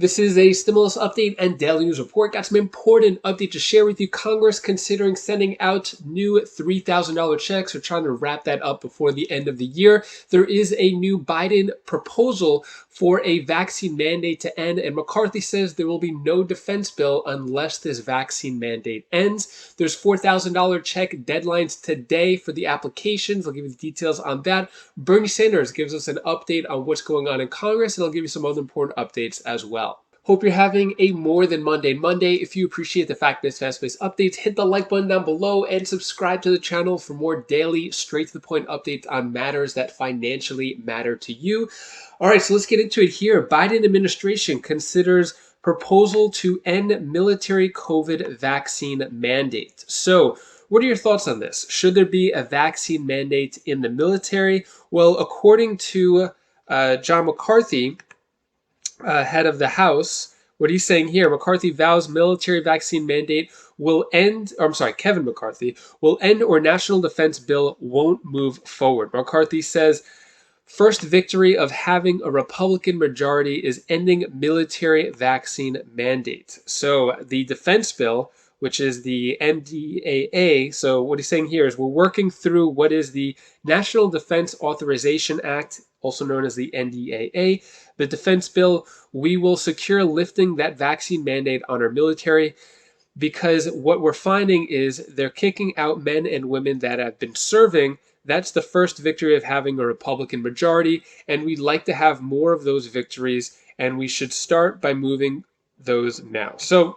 This is a stimulus update and daily news report. Got some important update to share with you. Congress considering sending out new $3,000 checks. We're trying to wrap that up before the end of the year. There is a new Biden proposal for a vaccine mandate to end, and McCarthy says there will be no defense bill unless this vaccine mandate ends. There's $4,000 check deadlines today for the applications. I'll give you the details on that. Bernie Sanders gives us an update on what's going on in Congress, and I'll give you some other important updates as well. Hope you're having a more than Monday Monday. If you appreciate the fact-based, fast-paced updates, hit the like button down below and subscribe to the channel for more daily, straight-to-the-point updates on matters that financially matter to you. All right, so let's get into it here. Biden administration considers proposal to end military COVID vaccine mandate. So, what are your thoughts on this? Should there be a vaccine mandate in the military? Well, according to John McCarthy, head of the House, what he's saying here, McCarthy vows military vaccine mandate will end, Kevin McCarthy, will end or national defense bill won't move forward. McCarthy says, first victory of having a Republican majority is ending military vaccine mandate. So the defense bill, which is the NDAA, so what he's saying here is we're working through what is the National Defense Authorization Act, also known as the NDAA. The defense bill, we will secure lifting that vaccine mandate on our military, because what we're finding is they're kicking out men and women that have been serving. That's the first victory of having a Republican majority, and we'd like to have more of those victories, and we should start by moving those now. So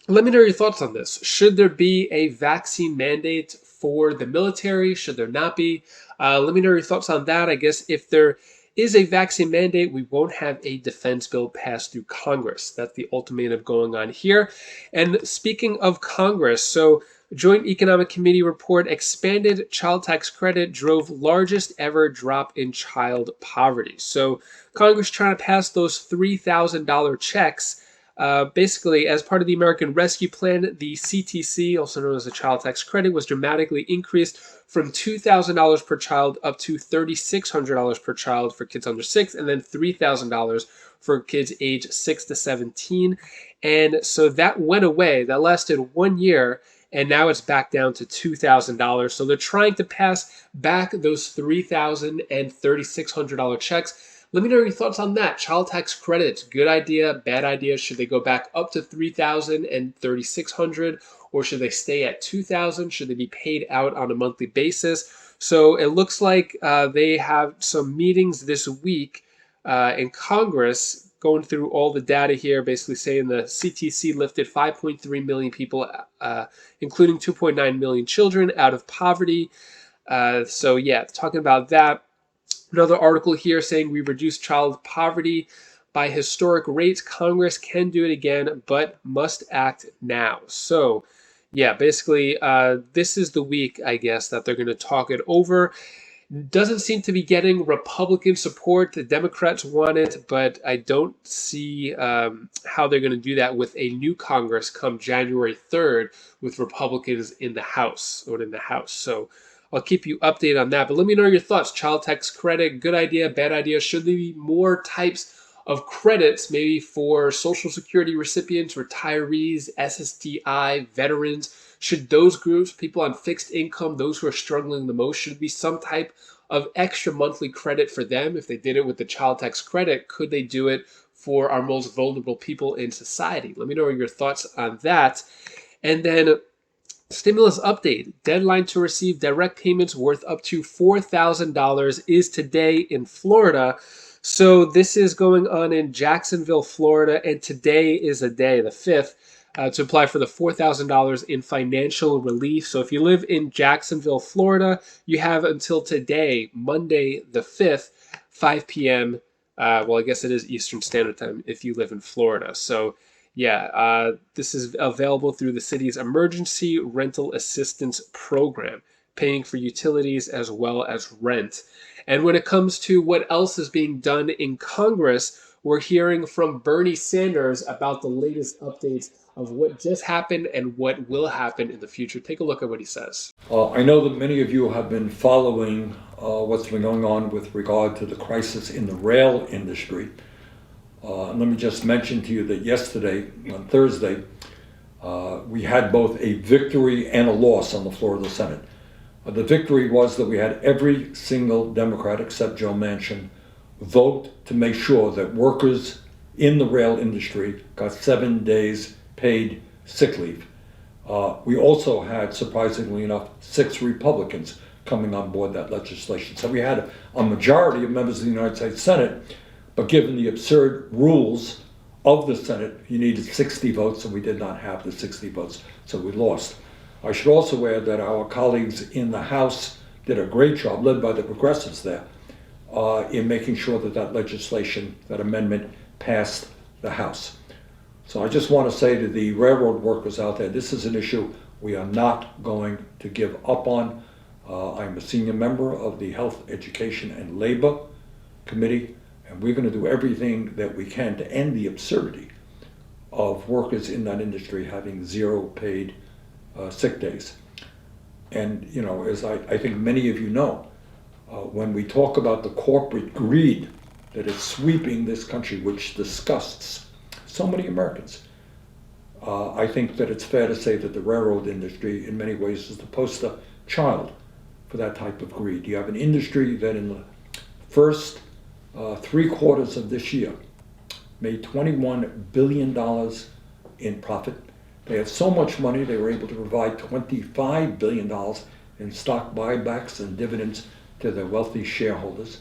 let me know your thoughts on this. Should there be a vaccine mandate for the military? Should there not be? Let me know your thoughts on that. I guess if there is a vaccine mandate, we won't have a defense bill passed through Congress. That's the ultimatum going on here. And speaking of Congress, so Joint Economic Committee report, expanded child tax credit drove largest ever drop in child poverty. So Congress trying to pass those $3,000 checks. Basically, as part of the American Rescue Plan, the CTC, also known as the Child Tax Credit, was dramatically increased from $2,000 per child up to $3,600 per child for kids under 6, and then $3,000 for kids age 6 to 17. And so that went away. That lasted 1 year, and now it's back down to $2,000. So they're trying to pass back those $3,000 and $3,600 checks. Let me know your thoughts on that. Child tax credits, good idea, bad idea? Should they go back up to $3,000 and $3,600, or should they stay at $2,000? Should they be paid out on a monthly basis? So it looks like they have some meetings this week in Congress, going through all the data here, basically saying the CTC lifted 5.3 million people, including 2.9 million children, out of poverty. So yeah, talking about that. Another article here saying we reduced child poverty by historic rates. Congress can do it again, but must act now. So, yeah, basically, this is the week, I guess, that they're going to talk it over. Doesn't seem to be getting Republican support. The Democrats want it, but I don't see how they're going to do that with a new Congress come January 3rd with Republicans in the House. So I'll keep you updated on that. But let me know your thoughts. Child tax credit, good idea, bad idea? Should there be more types of credits, maybe for Social Security recipients, retirees, SSDI, veterans? Should those groups, people on fixed income, those who are struggling the most, should be some type of extra monthly credit for them? If they did it with the child tax credit, could they do it for our most vulnerable people in society? Let me know your thoughts on that. And then stimulus update. Deadline to receive direct payments worth up to $4,000 is today in Florida. So this is going on in Jacksonville, Florida, and today is the day, the 5th, to apply for the $4,000 in financial relief. So if you live in Jacksonville, Florida, you have until today, Monday the 5th, 5 p.m. Well, I guess it is Eastern Standard Time if you live in Florida. So yeah, this is available through the city's Emergency Rental Assistance Program, paying for utilities as well as rent. And when it comes to what else is being done in Congress, we're hearing from Bernie Sanders about the latest updates of what just happened and what will happen in the future. Take a look at what he says. I know that many of you have been following what's been going on with regard to the crisis in the rail industry. And let me just mention to you that yesterday, on Thursday, we had both a victory and a loss on the floor of the Senate. The victory was that we had every single Democrat except Joe Manchin vote to make sure that workers in the rail industry got 7 days paid sick leave. We also had, surprisingly enough, 6 Republicans coming on board that legislation. So we had a majority of members of the United States Senate, but given the absurd rules of the Senate, you needed 60 votes, and we did not have the 60 votes, so we lost. I should also add that our colleagues in the House did a great job, led by the progressives there, in making sure that that legislation, that amendment, passed the House. So I just want to say to the railroad workers out there, this is an issue we are not going to give up on. I'm a senior member of the Health, Education, and Labor Committee, and we're going to do everything that we can to end the absurdity of workers in that industry having 0 paid sick days. And, you know, as I think many of you know, when we talk about the corporate greed that is sweeping this country, which disgusts so many Americans, I think that it's fair to say that the railroad industry in many ways is the poster child for that type of greed. You have an industry that in the first 3 quarters of this year made $21 billion in profit. They had so much money they were able to provide $25 billion in stock buybacks and dividends to their wealthy shareholders.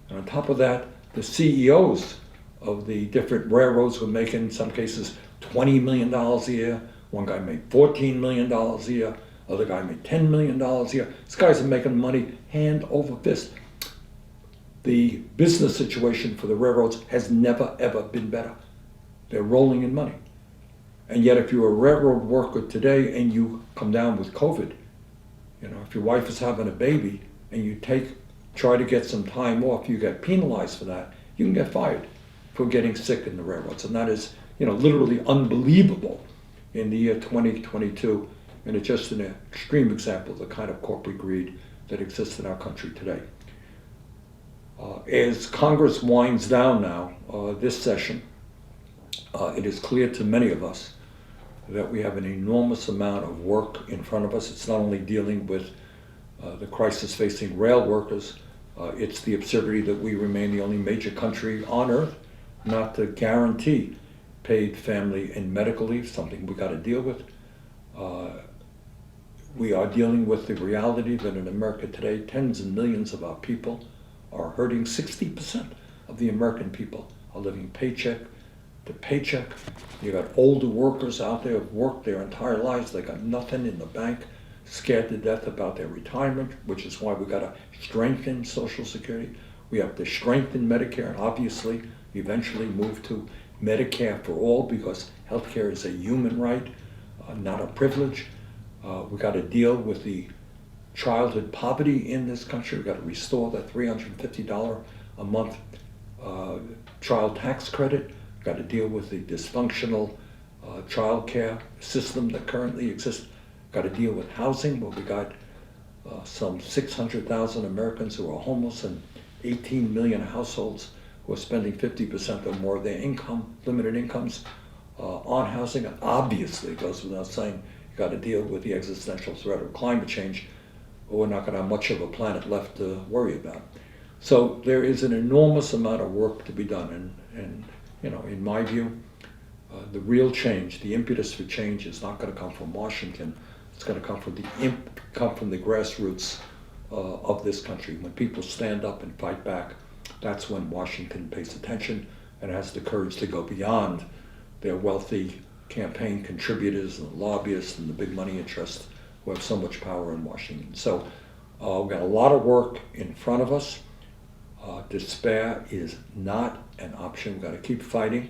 And on top of that, the CEOs of the different railroads were making, in some cases, $20 million a year. One guy made $14 million a year. Other guy made $10 million a year. These guys are making money hand over fist. The business situation for the railroads has never, ever been better. They're rolling in money. And yet if you're a railroad worker today and you come down with COVID, you know, if your wife is having a baby and you try to get some time off, you get penalized for that, you can get fired for getting sick in the railroads. And that is, you know, literally unbelievable in the year 2022. And it's just an extreme example of the kind of corporate greed that exists in our country today. As Congress winds down now, this session, it is clear to many of us that we have an enormous amount of work in front of us. It's not only dealing with the crisis facing rail workers, it's the absurdity that we remain the only major country on earth not to guarantee paid family and medical leave, something we got to deal with. We are dealing with the reality that in America today, tens of millions of our people are hurting. 60% of the American people are living paycheck to paycheck. You got older workers out there who've worked their entire lives. They got nothing in the bank, scared to death about their retirement, which is why we got to strengthen Social Security. We have to strengthen Medicare and obviously eventually move to Medicare for all, because healthcare is a human right, not a privilege. We got to deal with the childhood poverty in this country. We got to restore that $350 a month child tax credit. We got to deal with the dysfunctional child care system that currently exists. Got to deal with housing, where we got some 600,000 Americans who are homeless and 18 million households who are spending 50% or more of their income, limited incomes, on housing. And obviously, it goes without saying, you got to deal with the existential threat of climate change, or we're not going to have much of a planet left to worry about. So there is an enormous amount of work to be done, and you know, in my view, the real change, the impetus for change, is not going to come from Washington. It's going to come from the grassroots of this country. When people stand up and fight back, that's when Washington pays attention and has the courage to go beyond their wealthy campaign contributors and lobbyists and the big money interests who have so much power in Washington. So we've got a lot of work in front of us. Despair is not an option. We've got to keep fighting.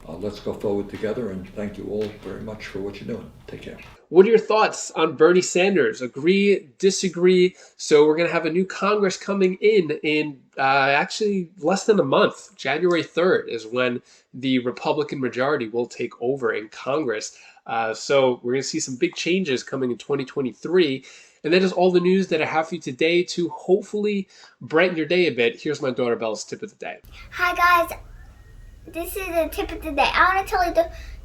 Let's go forward together, and thank you all very much for what you're doing. Take care. What are your thoughts on Bernie Sanders? Agree, disagree? So we're going to have a new Congress coming in actually less than a month. January 3rd is when the Republican majority will take over in Congress. So we're going to see some big changes coming in 2023. And that is all the news that I have for you today to hopefully brighten your day a bit. Here's my daughter Bella's tip of the day. Hi guys, this is the tip of the day. I want to tell you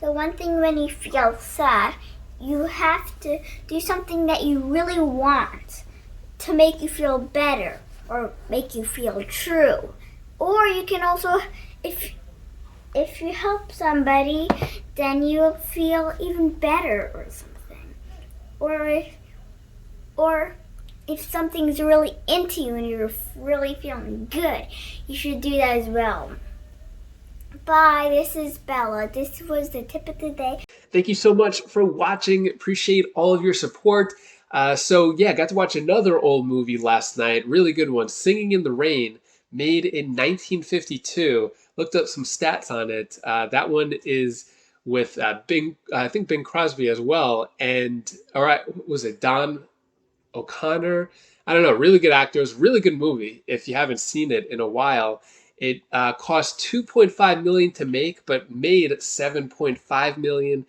the one thing when you feel sad, you have to do something that you really want to make you feel better or make you feel true. Or you can also, if you help somebody, then you'll feel even better or something. Or if something's really into you and you're really feeling good, you should do that as well. Bye, this is Bella. This was the tip of the day. Thank you so much for watching. Appreciate all of your support. So yeah, got to watch another old movie last night. Really good one, Singing in the Rain, made in 1952. Looked up some stats on it. That one is with I think Bing Crosby as well. And all right, was it Don O'Connor? I don't know. Really good actors. Really good movie. If you haven't seen it in a while, it cost 2.5 million to make, but made 7.5 million.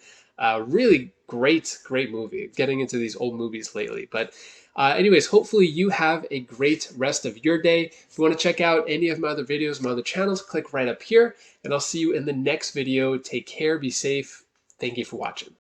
Really great movie. Getting into these old movies lately, but. Anyways, hopefully you have a great rest of your day. If you want to check out any of my other videos, my other channels, click right up here, and I'll see you in the next video. Take care, be safe. Thank you for watching.